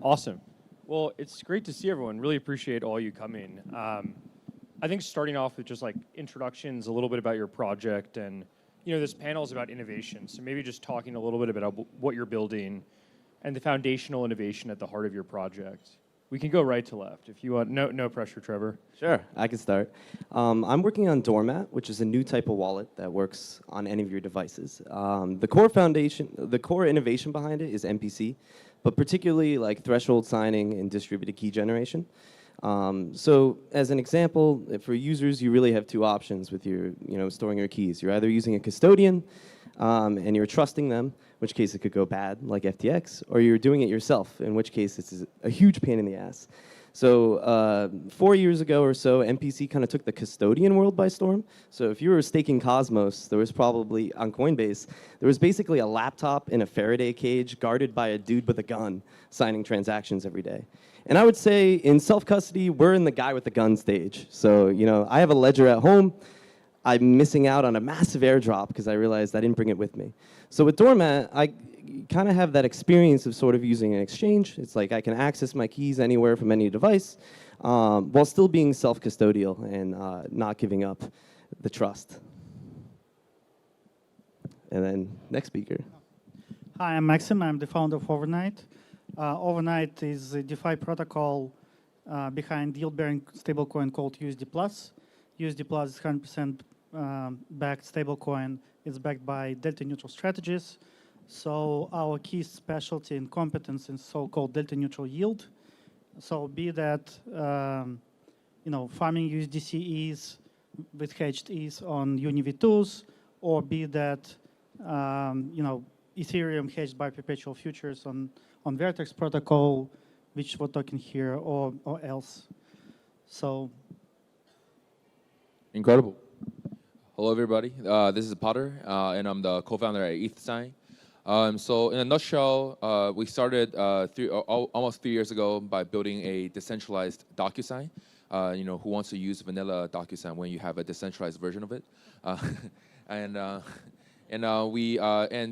Awesome. Well, it's great to see everyone. Really appreciate all you coming. I think starting off with just like introductions, a little bit about your project, and this panel is about innovation. So maybe just talking a little bit about what you're building and the foundational innovation at the heart of your project. We can go right to left if you want. No pressure, Trevor. Sure, I can start. I'm working on Doormat, which is a new type of wallet that works on any of your devices. The core innovation behind it is MPC, but particularly like threshold signing and distributed key generation. So as an example, for users, you really have two options with your, storing your keys. You're either using a custodian and you're trusting them, in which case it could go bad, like FTX, or you're doing it yourself, in which case it's a huge pain in the ass. So 4 years ago or so, MPC kind of took the custodian world by storm. So if you were staking Cosmos, there was probably, on Coinbase, there was basically a laptop in a Faraday cage guarded by a dude with a gun signing transactions every day. And I would say in self-custody, we're in the guy with the gun stage. So, I have a ledger at home. I'm missing out on a massive airdrop because I realized I didn't bring it with me. So with Doormat, I kind of have that experience of sort of using an exchange. It's like I can access my keys anywhere from any device while still being self-custodial and not giving up the trust. And then next speaker. Hi, I'm Maxim. I'm the founder of Overnight. Overnight is a DeFi protocol behind yield-bearing stablecoin called USD+. USD+ is 100% backed stablecoin. It's backed by delta-neutral strategies. So our key specialty and competence is so-called delta-neutral yield. So be that farming USDC ETH with hedged ETH on UniV2s, or be that Ethereum hedged by perpetual futures on Vertex protocol, which we're talking here, or else. So. Incredible. Hello, everybody. This is Potter, and I'm the co-founder at Ethsign. So in a nutshell, we started almost 3 years ago by building a decentralized DocuSign. Who wants to use vanilla DocuSign when you have a decentralized version of it? And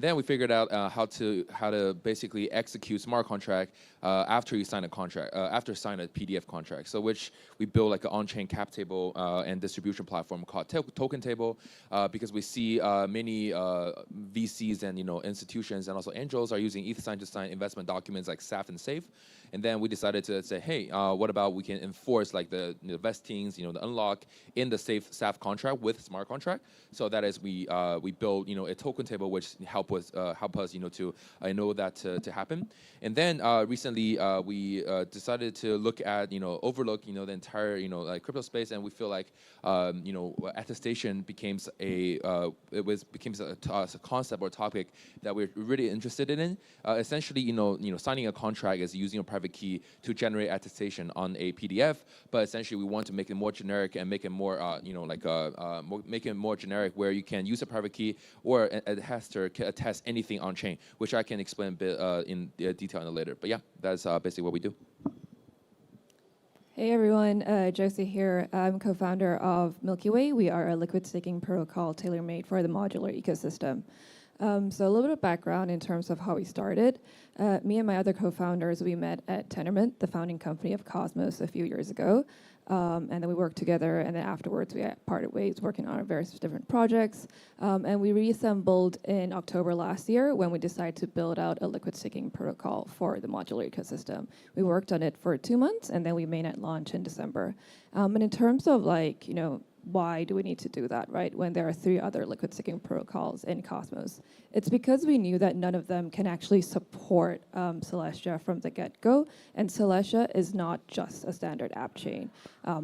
then we figured out how to basically execute smart contract after you sign a contract, after sign a PDF contract. So which we build like an on-chain cap table and distribution platform called Token Table, because we see many VCs and institutions and also angels are using Ethsign to sign investment documents like SAF and SAFE. And then we decided to say, hey, what about we can enforce like the vestings, the unlock in the SAF contract with smart contract. So that is we build a token table which help us to enable that to happen. And then recently we decided to look at overlook the entire like crypto space, and we feel like attestation became a concept or topic that we're really interested in. Essentially, signing a contract is using a private key to generate attestation on a PDF, but essentially we want to make it more generic and make it more make it more generic where you can use a private key or a tester can attest anything on chain, which I can explain a bit in detail later. But yeah, that's basically what we do. Hey everyone, Josie here. I'm co-founder of MilkyWay. We are a liquid staking protocol tailor-made for the modular ecosystem. So a little bit of background in terms of how we started. Me and my other co-founders, we met at Tendermint, the founding company of Cosmos, a few years ago. And then we worked together, and then afterwards we parted ways working on various different projects. And we reassembled in October last year when we decided to build out a liquid staking protocol for the modular ecosystem. We worked on it for 2 months, and then we made it launch in December. And in terms of why do we need to do that, right, when there are 3 other liquid staking protocols in Cosmos? It's because we knew that none of them can actually support Celestia from the get-go, and Celestia is not just a standard app chain.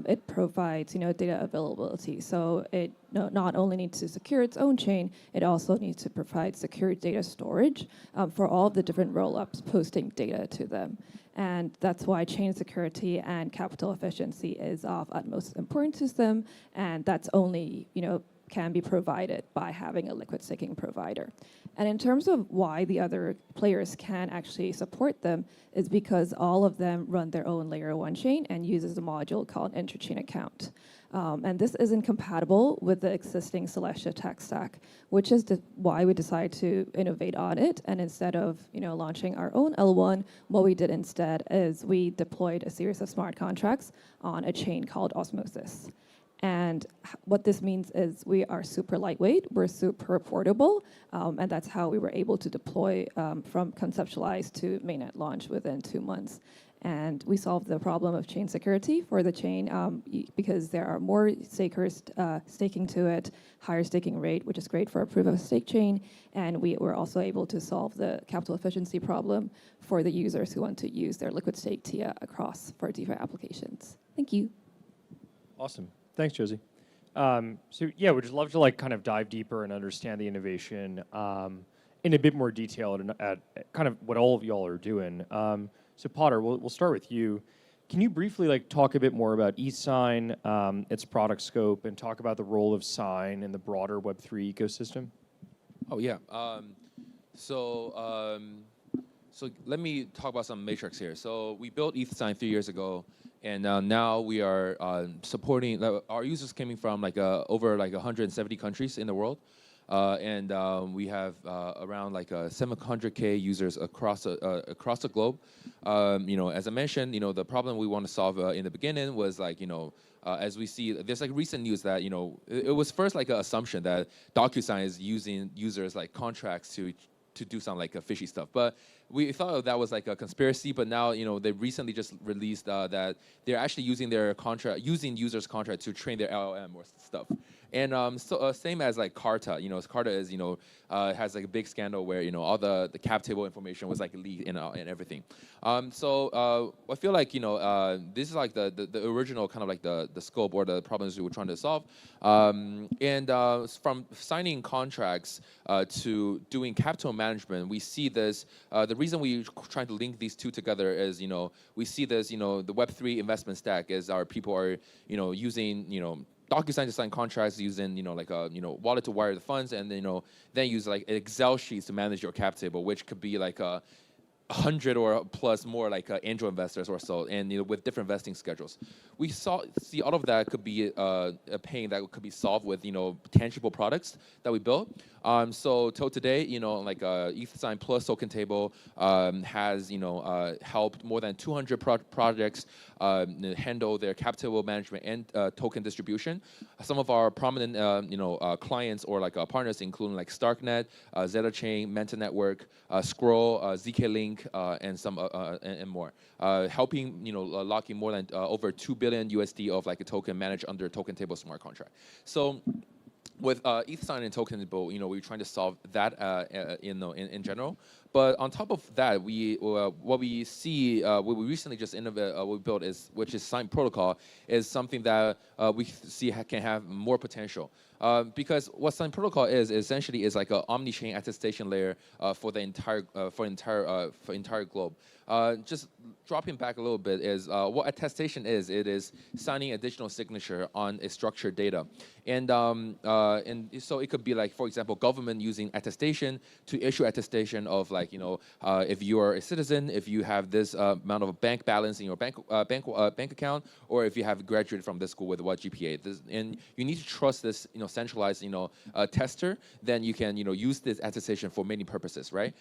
It provides, data availability, so it not only needs to secure its own chain, it also needs to provide secure data storage for all of the different roll-ups posting data to them. And that's why chain security and capital efficiency is of utmost importance to them, and that's only, can be provided by having a liquid staking provider. And in terms of why the other players can actually support them is because all of them run their own layer 1 chain and uses a module called interchain account. And this isn't compatible with the existing Celestia tech stack, which is why we decided to innovate on it. And instead of launching our own L1, what we did instead is we deployed a series of smart contracts on a chain called Osmosis. And what this means is we are super lightweight, we're super portable, and that's how we were able to deploy from conceptualize to mainnet launch within 2 months. And we solved the problem of chain security for the chain because there are more stakers staking to it, higher staking rate, which is great for a proof of stake chain. And we were also able to solve the capital efficiency problem for the users who want to use their liquid stake TIA across for DeFi applications. Thank you. Awesome. Thanks, Josie. So yeah, we'd just love to kind of dive deeper and understand the innovation in a bit more detail at kind of what all of y'all are doing. So Potter, we'll start with you. Can you briefly talk a bit more about Ethsign, its product scope, and talk about the role of Sign in the broader Web3 ecosystem? Oh yeah. So let me talk about some metrics here. So we built Ethsign 3 years ago, and now we are supporting. Our users coming from over 170 countries in the world. And we have around 700K users across the globe. As I mentioned, the problem we want to solve in the beginning was as we see, there's recent news that it was first an assumption that DocuSign is using users contracts to do some fishy stuff, but we thought that was a conspiracy. But now they recently just released that they're actually using their contract, using users' contract to train their LLM or stuff. And same as Carta, Carta is has a big scandal where all the cap table information was leaked and everything. So I feel this is the original kind of the scope or the problems we were trying to solve. And from signing contracts to doing capital management, we see this. The reason we trying to link these two together is we see this the Web3 investment stack is our people are using DocuSign to sign contracts using wallet to wire the funds, and then use Excel sheets to manage your cap table, which could be 100 or plus more angel investors or so, and with different vesting schedules. We see all of that could be a pain that could be solved with tangible products that we built. So till today, Ethsign plus token table has helped more than 200 projects handle their cap table management and token distribution. Some of our prominent clients or partners include StarkNet, Zeta Chain, Manta Network, Scroll, ZK Link, and some and more, helping locking more than over $2 billion USD of a token managed under token table smart contract. So with Ethsign and token table, we're trying to solve that in general. But on top of that, what we see, what we recently just we built which is Sign Protocol, is something that we see can have more potential. Because what Sign Protocol is essentially is an omni-chain attestation layer for the entire globe. Just dropping back a little bit is what attestation is. It is signing a digital signature on a structured data, and so it could be for example, government using attestation to issue attestation of if you are a citizen, if you have this amount of bank balance in your bank account, or if you have graduated from this school with what GPA. And you need to trust this centralized tester. Then you can use this attestation for many purposes, right?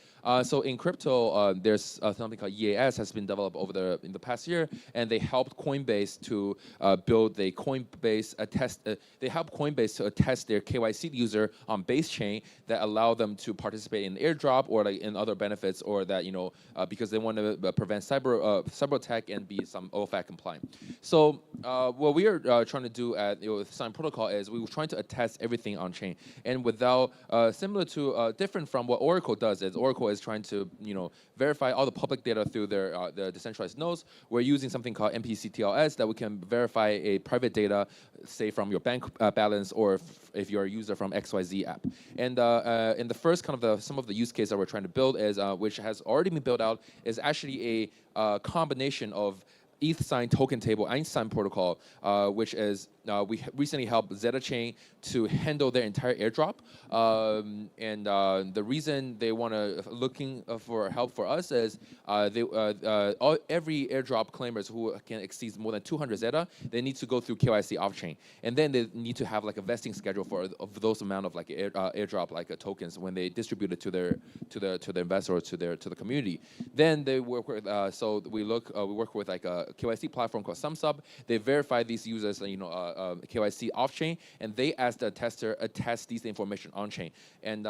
So in crypto, there's something called EAS has been developed in the past year, and they helped Coinbase to build the Coinbase attest. They helped Coinbase to attest their KYC user on base chain that allow them to participate in airdrop or in other benefits, or that because they want to prevent cyber attack and be some OFAC compliant. So what we are trying to do at Sign Protocol is we were trying to attest everything on chain, and without similar to different from what Oracle does. Is Oracle is trying to verify all the public data through their decentralized nodes. We're using something called MPC-TLS that we can verify a private data, say from your bank balance, or if you're a user from XYZ app. And the first kind of some of the use case that we're trying to build is which has already been built out, is actually a combination of Ethsign token table and Sign Protocol, which is we recently helped Zeta Chain to handle their entire airdrop. The reason they want to looking for help for us is every airdrop claimers who can exceed more than 200 Zeta, they need to go through KYC off-chain, and then they need to have like a vesting schedule of those amount of like airdrop like tokens when they distribute it to the investor or to the community. Then they work with we work with like a KYC platform called SumSub. They verify these users, KYC off-chain, and they ask the tester attest these information on-chain. And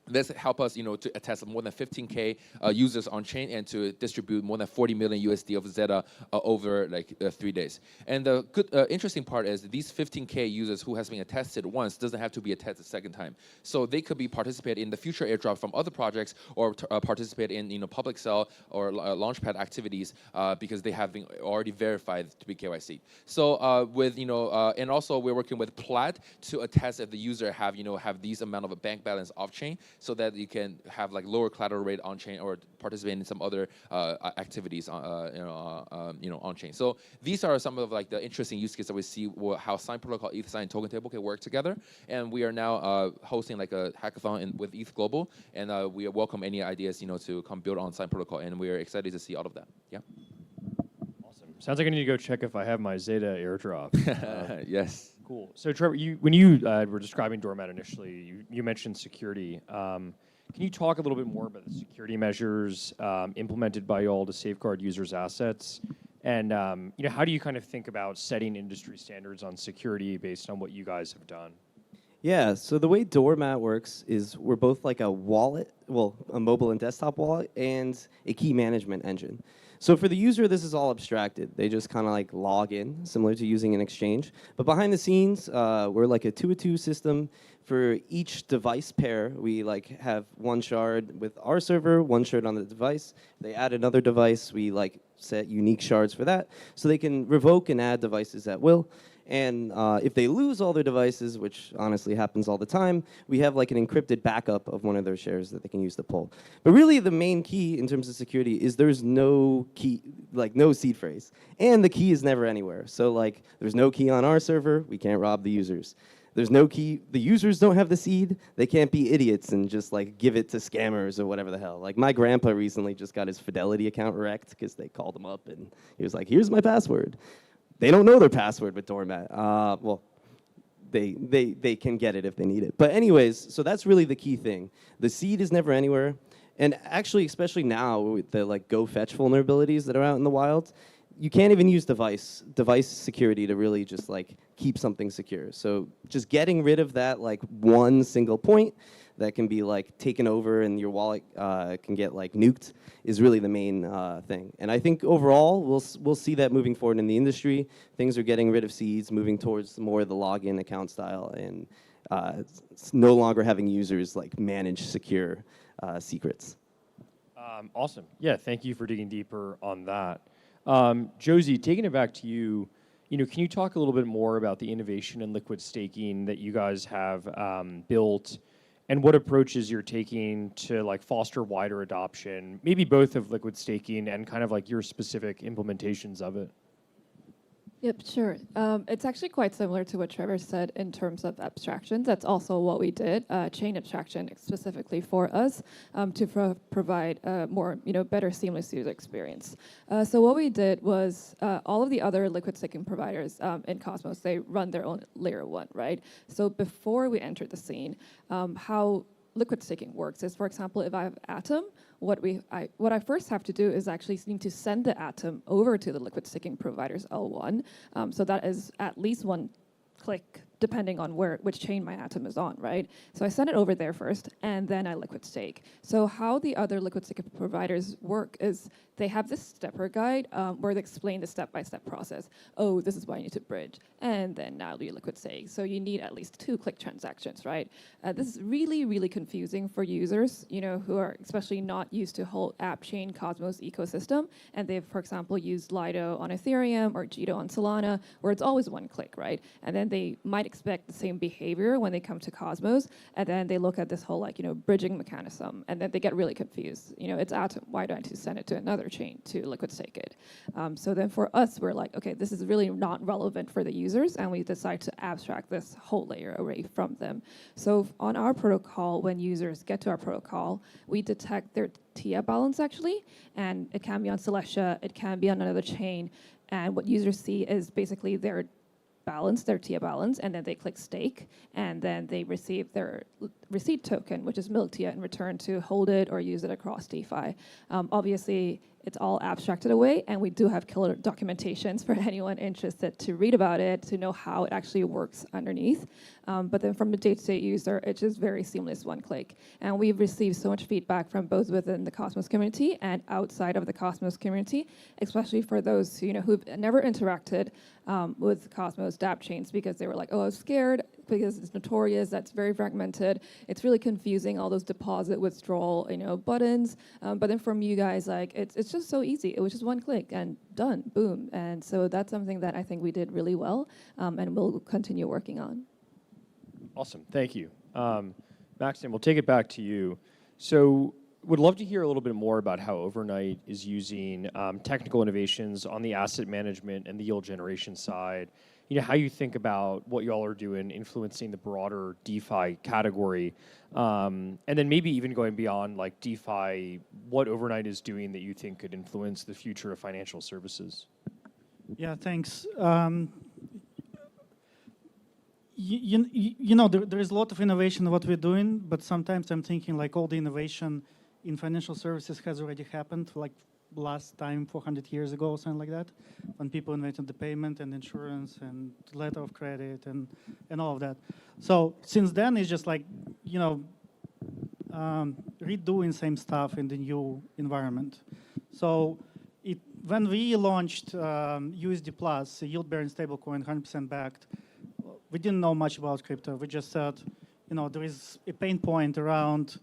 this help us, to attest more than 15K users on chain and to distribute more than 40 million USD of Zeta over like 3 days. And the good, interesting part is these 15K users who has been attested once doesn't have to be attested a second time. So they could be participate in the future airdrop from other projects or participate in public sale or launchpad activities because they have been already verified to be KYC. So and also we're working with Plaid to attest if the user have these amount of a bank balance off chain, so that you can have like lower collateral rate on chain or participate in some other activities on chain. So these are some of like the interesting use cases that we see how Sign Protocol, Ethsign, and Token Table can work together. And we are now hosting like a hackathon with ETH Global, and we welcome any ideas to come build on Sign Protocol, and we are excited to see all of that. Yeah. Awesome. Sounds like I need to go check if I have my Zeta airdrop. Yes. Cool. So Trevor, when you were describing Doormat initially, you mentioned security. Can you talk a little bit more about the security measures implemented by y'all to safeguard users' assets? And how do you kind of think about setting industry standards on security based on what you guys have done? Yeah, so the way Doormat works is we're both like a wallet, a mobile and desktop wallet, and a key management engine. So for the user, this is all abstracted. They just kind of like log in, similar to using an exchange. But behind the scenes, we're like a 2-2 system. For each device pair, we like have one shard with our server, one shard on the device. They add another device, we like set unique shards for that, so they can revoke and add devices at will. And if they lose all their devices, which honestly happens all the time, we have like an encrypted backup of one of their shares that they can use to pull. But really the main key in terms of security is there's no key, like no seed phrase. And the key is never anywhere. So like there's no key on our server, we can't rob the users. There's no key, the users don't have the seed, they can't be idiots and just like give it to scammers or whatever the hell. Like my grandpa recently just got his Fidelity account wrecked because they called him up and he was like, here's my password. They don't know their password with Doormat. They can get it if they need it. But anyways, so that's really the key thing. The seed is never anywhere. And actually, especially now with the like go fetch vulnerabilities that are out in the wild, you can't even use device security to really just like keep something secure. So just getting rid of that like one single point that can be like taken over and your wallet can get like nuked is really the main thing. And I think overall we'll see that moving forward in the industry. Things are getting rid of seeds, moving towards more of the login account style, and it's no longer having users like manage secure secrets. Awesome. Yeah, thank you for digging deeper on that. Josie, taking it back to you, can you talk a little bit more about the innovation in liquid staking that you guys have built, and what approaches you're taking to like foster wider adoption, maybe both of liquid staking and kind of like your specific implementations of it? Yep, sure. It's actually quite similar to what Trevor said in terms of abstractions. That's also what we did, chain abstraction specifically for us to provide a more, better seamless user experience. So what we did was all of the other liquid staking providers in Cosmos, they run their own layer 1, right? So before we entered the scene, how liquid staking works is, for example, if I have Atom, what I first have to do is actually need to send the Atom over to the liquid staking provider's L1. So that is at least one click, depending on which chain my Atom is on, right? So I send it over there first, and then I liquid stake. So how the other liquid staking providers work is they have this stepper guide where they explain the step-by-step process. Oh, this is why you need to bridge, and then now you liquid stake. So you need at least 2 click transactions, right? This is really, really confusing for users, who are especially not used to whole app chain Cosmos ecosystem, and they've, for example, used Lido on Ethereum or Jito on Solana, where it's always 1 click, right? And then they might might expect the same behavior when they come to Cosmos, and then they look at this whole bridging mechanism, and then they get really confused. It's Atom. Why don't you send it to another chain to liquid stake it? So then for us, we're like, okay, this is really not relevant for the users, and we decide to abstract this whole layer away from them. So on our protocol, when users get to our protocol, we detect their TIA balance actually, and it can be on Celestia, it can be on another chain, and what users see is basically their balance, their TIA balance, and then they click stake, and then they receive their receipt token, which is MilkTIA, in return to hold it or use it across DeFi. Obviously, it's all abstracted away, and we do have killer documentations for anyone interested to read about it, to know how it actually works underneath. But then from the day-to-day user, it's just very seamless, one click. And we've received so much feedback from both within the Cosmos community and outside of the Cosmos community, especially for those who've never interacted with Cosmos dApp chains, because they were like, oh, I was scared because it's notorious, that's very fragmented, it's really confusing, all those deposit withdrawal buttons. But then from you guys, it's just so easy. It was just one click and done, boom. And so that's something that I think we did really well, and we'll continue working on. Awesome, thank you. Maxim, we'll take it back to you. So would love to hear a little bit more about how Overnight is using technical innovations on the asset management and the yield generation side. How you think about what y'all are doing, influencing the broader DeFi category, and then maybe even going beyond DeFi, what Overnight is doing that you think could influence the future of financial services. Yeah, thanks. There is a lot of innovation in what we're doing, but sometimes I'm thinking all the innovation in financial services has already happened, last time 400 years ago or something like that, when people invented the payment and insurance and letter of credit and all of that. So since then, it's just redoing same stuff in the new environment. So when we launched USD Plus, a yield-bearing stablecoin, 100% backed, we didn't know much about crypto. We just said, there is a pain point around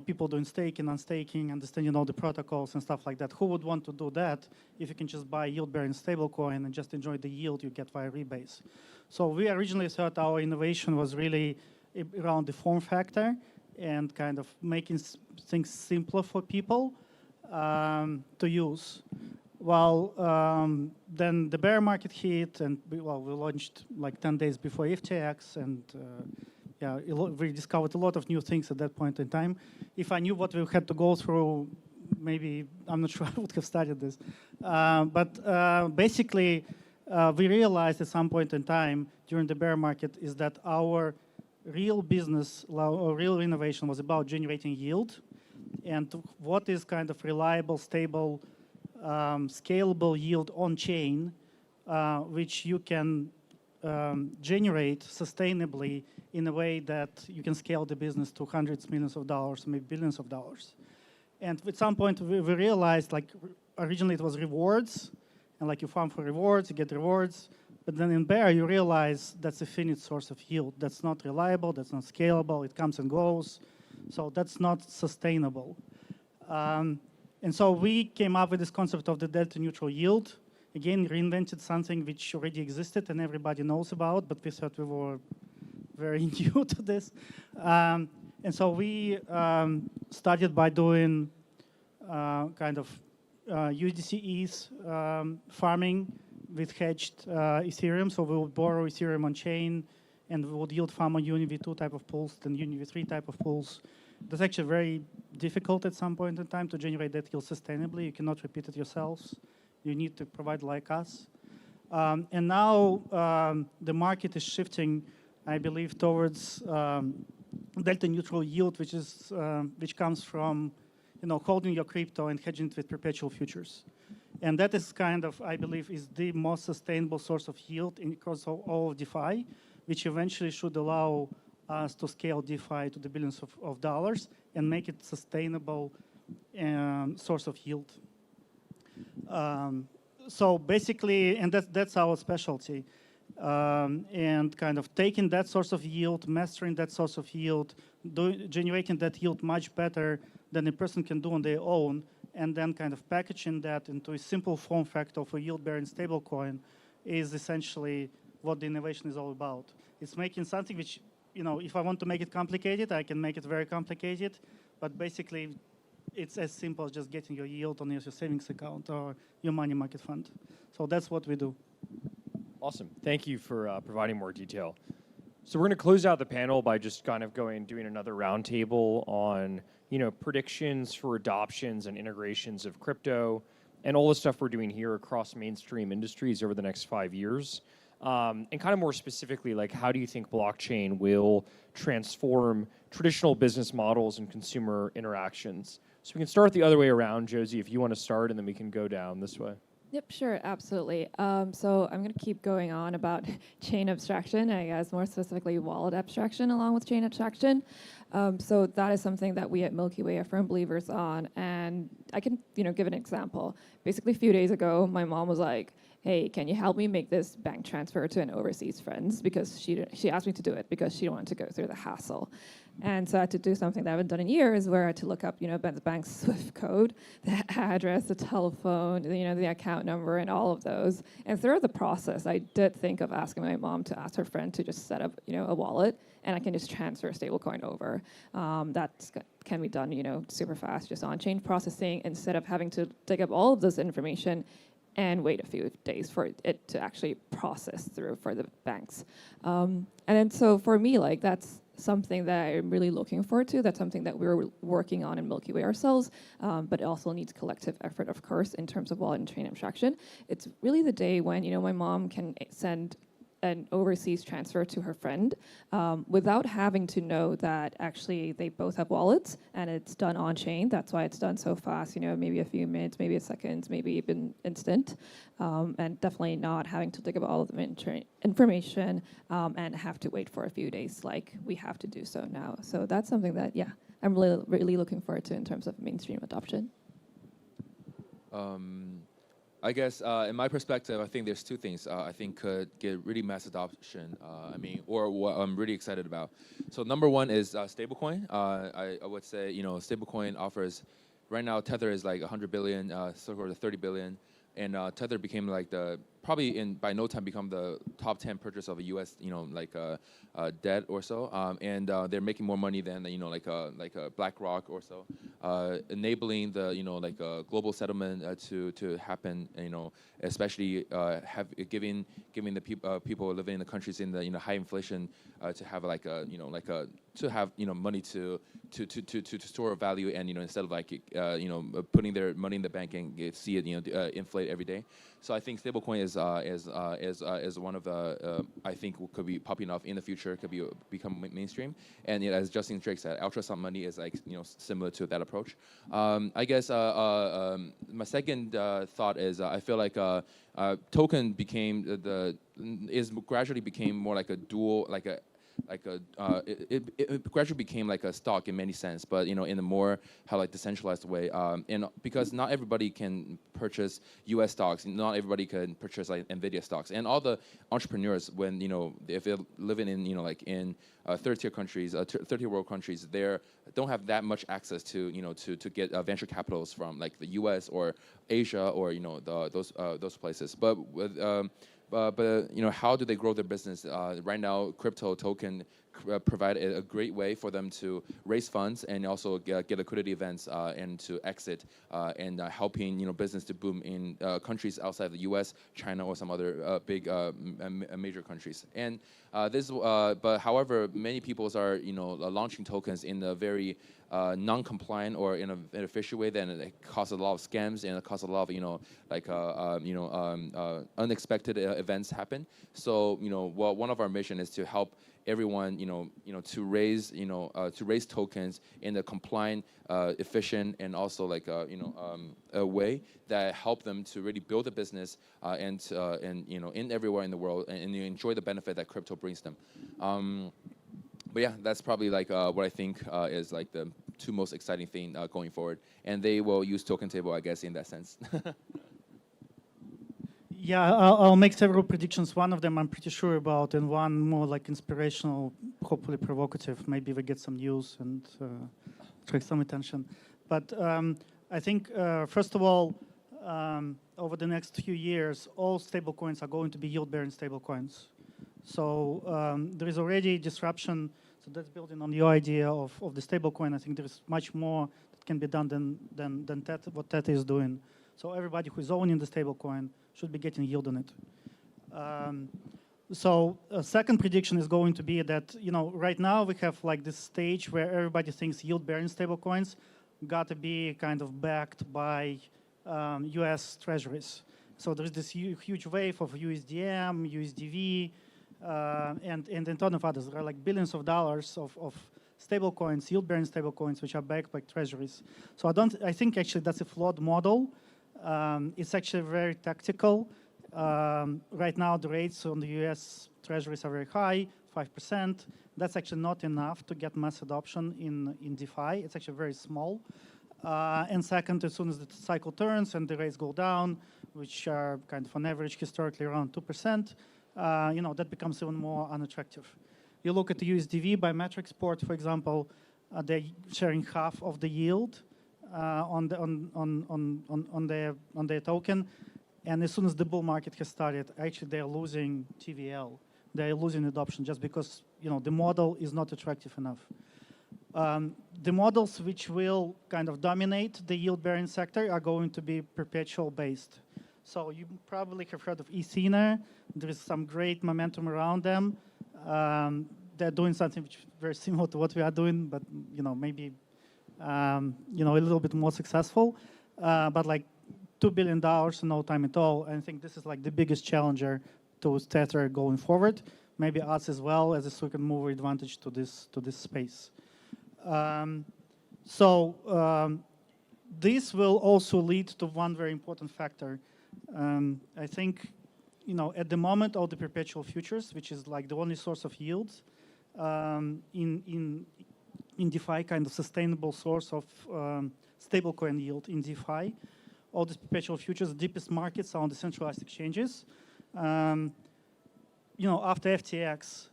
people doing staking, unstaking, understanding all the protocols and stuff like that. Who would want to do that if you can just buy yield-bearing stablecoin and just enjoy the yield you get via Rebase? So we originally thought our innovation was really around the form factor and kind of making things simpler for people to use. Well, then the bear market hit, and we launched 10 days before FTX, and we discovered a lot of new things at that point in time. If I knew what we had to go through, maybe I'm not sure I would have started this. But basically, we realized at some point in time during the bear market is that our real business, or real innovation was about generating yield, and what is kind of reliable, stable, scalable yield on chain, which you can generate sustainably in a way that you can scale the business to hundreds of millions of dollars, maybe billions of dollars. And at some point we realized originally it was rewards, and you farm for rewards, you get rewards, but then in bear you realize that's a finite source of yield. That's not reliable, that's not scalable, it comes and goes, so that's not sustainable. And so we came up with this concept of the delta neutral yield. Again, reinvented something which already existed and everybody knows about, but we thought we were very new to this. And so we started by doing kind of USDC ETH farming with hedged Ethereum. So we would borrow Ethereum on chain, and we would yield farm on UniV2 type of pools, then UniV3 type of pools. That's actually very difficult at some point in time to generate that yield sustainably. You cannot repeat it yourselves. You need to provide like us. And now the market is shifting, I believe, towards delta neutral yield, which comes from holding your crypto and hedging it with perpetual futures. And that is kind of, I believe, is the most sustainable source of yield across all of DeFi, which eventually should allow us to scale DeFi to the billions of dollars and make it sustainable source of yield. So basically, and that's our specialty. And kind of taking that source of yield, mastering that source of yield, generating that yield much better than a person can do on their own, and then kind of packaging that into a simple form factor for yield-bearing stablecoin is essentially what the innovation is all about. It's making something which, if I want to make it complicated, I can make it very complicated. But basically, it's as simple as just getting your yield on your savings account or your money market fund. So that's what we do. Awesome. Thank you for providing more detail. So we're going to close out the panel by just kind of doing another roundtable on, predictions for adoptions and integrations of crypto and all the stuff we're doing here across mainstream industries over the next 5 years. And kind of more specifically, like, how do you think blockchain will transform traditional business models and consumer interactions? So we can start the other way around, Josie, if you want to start, and then we can go down this way. Yep, sure, absolutely. So I'm going to keep going on about chain abstraction, I guess more specifically wallet abstraction along with chain abstraction. So that is something that we at MilkyWay are firm believers on. And I can give an example. Basically, a few days ago, my mom was like, hey, can you help me make this bank transfer to an overseas friend? Because she asked me to do it because she wanted to go through the hassle. And so I had to do something that I haven't done in years, where I had to look up, the bank's SWIFT code, the address, the telephone, the account number, and all of those. And throughout the process, I did think of asking my mom to ask her friend to just set up, a wallet, and I can just transfer a stablecoin over. That can be done, super fast, just on-chain processing, instead of having to dig up all of this information and wait a few days for it to actually process through for the banks. And then so for me, that's something that I'm really looking forward to. That's something that we're working on in MilkyWay ourselves, but it also needs collective effort, of course, in terms of wallet and chain abstraction. It's really the day when, my mom can send an overseas transfer to her friend without having to know that actually they both have wallets and it's done on chain. That's why it's done so fast, maybe a few minutes, maybe a second, maybe even instant, and definitely not having to dig up all of the information and have to wait for a few days like we have to do so now. So that's something that, I'm really, really looking forward to in terms of mainstream adoption. I guess, in my perspective, I think there's two things I think could get really mass adoption. Or what I'm really excited about. So number one is stablecoin. I would say, stablecoin offers, right now Tether is like 100 billion, Silk to 30 billion, and Tether became like by no time become the top 10 purchase of a U.S. Debt or so, and they're making more money than BlackRock or so, enabling the global settlement to happen. Especially giving the people living in the countries in the high inflation to have money to store one value, and instead of putting their money in the bank and see it inflate every day. So I think stablecoin is one of the I think could be popping off in the future, could become mainstream. And as Justin Drake said, ultrasound money is similar to that approach. I guess my second thought is I feel like token gradually became more like a dual, it gradually became like a stock in many sense, but in a more decentralized way. And because not everybody can purchase U.S. stocks, not everybody can purchase NVIDIA stocks, and all the entrepreneurs, when if they're living in third-tier countries, third-tier world countries, they don't have that much access to to get venture capitals from the U.S. or Asia or those places. But with how do they grow their business? Right now, crypto token provide a great way for them to raise funds and also get liquidity events and to exit and helping business to boom in countries outside the U.S., China, or some other big major countries. And but however, many people are launching tokens in a very non-compliant or in an official way. Then it causes a lot of scams and it causes a lot of unexpected events happen. So one of our mission is to help everyone to raise tokens in a compliant, efficient, and also a way that help them to really build a business and in everywhere in the world and enjoy the benefit that crypto brings them. But yeah, that's probably what I think is the two most exciting thing going forward, and they will use token table, I guess, in that sense. Yeah, I'll make several predictions. One of them I'm pretty sure about, and one more inspirational, hopefully provocative. Maybe we get some news and attract some attention. But I think, first of all, over the next few years, all stablecoins are going to be yield-bearing stablecoins. So there is already disruption. So that's building on your idea of the stablecoin. I think there is much more that can be done than what Tether is doing. So everybody who is owning the stablecoin should be getting yield on it. So a second prediction is going to be that, right now we have like this stage where everybody thinks yield-bearing stablecoins got to be kind of backed by US treasuries. So there's this huge wave of USDM, USDV, and a ton of others. There are like billions of dollars of stablecoins, yield-bearing stablecoins, which are backed by treasuries. So I think actually that's a flawed model. It's actually very tactical. Right now, the rates on the US treasuries are very high, 5%. That's actually not enough to get mass adoption in DeFi. It's actually very small. And second, as soon as the cycle turns and the rates go down, which are kind of on average historically around 2%, that becomes even more unattractive. You look at the USDV biometric support, for example, they're sharing half of the yield on their token. And as soon as the bull market has started, actually they're losing TVL. They're losing adoption just because the model is not attractive enough. The models which will kind of dominate the yield-bearing sector are going to be perpetual based. So you probably have heard of Ethsign. There is some great momentum around them. They're doing something which is very similar to what we are doing, but maybe a little bit more successful. But like $2 billion in no time at all. And I think this is like the biggest challenger to Tether going forward. Maybe us as well as a second mover advantage to this space. This will also lead to one very important factor. I think, at the moment, all the perpetual futures, which is like the only source of yields in DeFi, kind of sustainable source of stablecoin yield in DeFi, all these perpetual futures, the deepest markets are on decentralized exchanges. After FTX,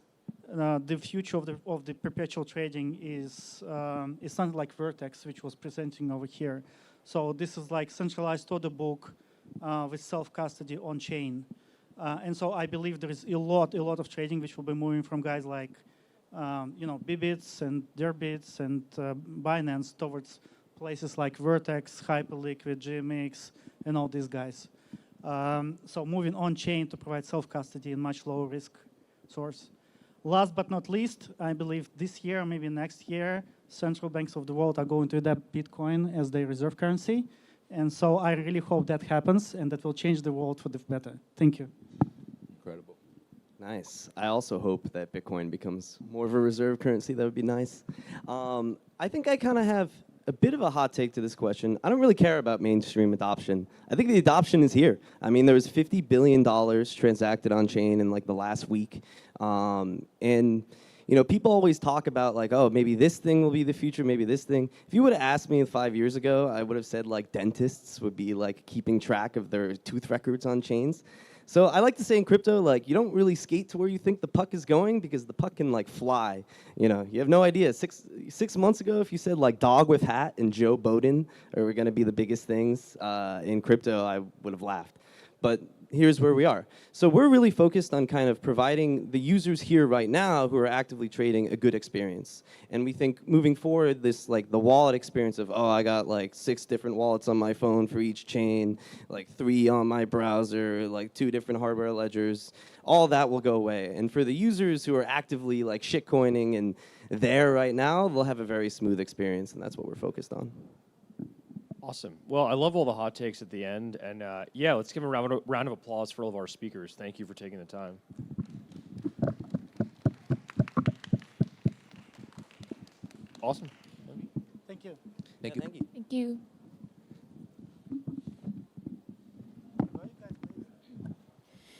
the future of the perpetual trading is something like Vertex, which was presenting over here. So this is like centralized order book with self-custody on chain. And so I believe there is a lot of trading which will be moving from guys like Bybits and Derbits and Binance towards places like Vertex, Hyperliquid, GMX, and all these guys. So moving on chain to provide self-custody and much lower risk source. Last but not least, I believe this year, maybe next year, central banks of the world are going to adopt Bitcoin as their reserve currency. And so I really hope that happens and that will change the world for the better. Thank you. Incredible. Nice. I also hope that Bitcoin becomes more of a reserve currency. That would be nice. I think I kind of have a bit of a hot take to this question. I don't really care about mainstream adoption. I think the adoption is here. I mean, there was $50 billion transacted on chain in like the last week. And people always talk about like, oh, maybe this thing will be the future, maybe this thing. If you would have asked me 5 years ago, I would have said like dentists would be like keeping track of their tooth records on chains. So I like to say in crypto, like, you don't really skate to where you think the puck is going because the puck can like fly. You have no idea. Six months ago, if you said like Dog with Hat and Joe Biden are going to be the biggest things in crypto, I would have laughed. But here's where we are. So we're really focused on kind of providing the users here right now who are actively trading a good experience. And we think moving forward, this like the wallet experience of, oh, I got like 6 different wallets on my phone for each chain, like 3 on my browser, like 2 different hardware ledgers, all that will go away. And for the users who are actively like shitcoining and there right now, they'll have a very smooth experience, and that's what we're focused on. Awesome. Well, I love all the hot takes at the end. And yeah, let's give a round of applause for all of our speakers. Thank you for taking the time. Awesome. Thank you. Thank you. Thank you. Thank you.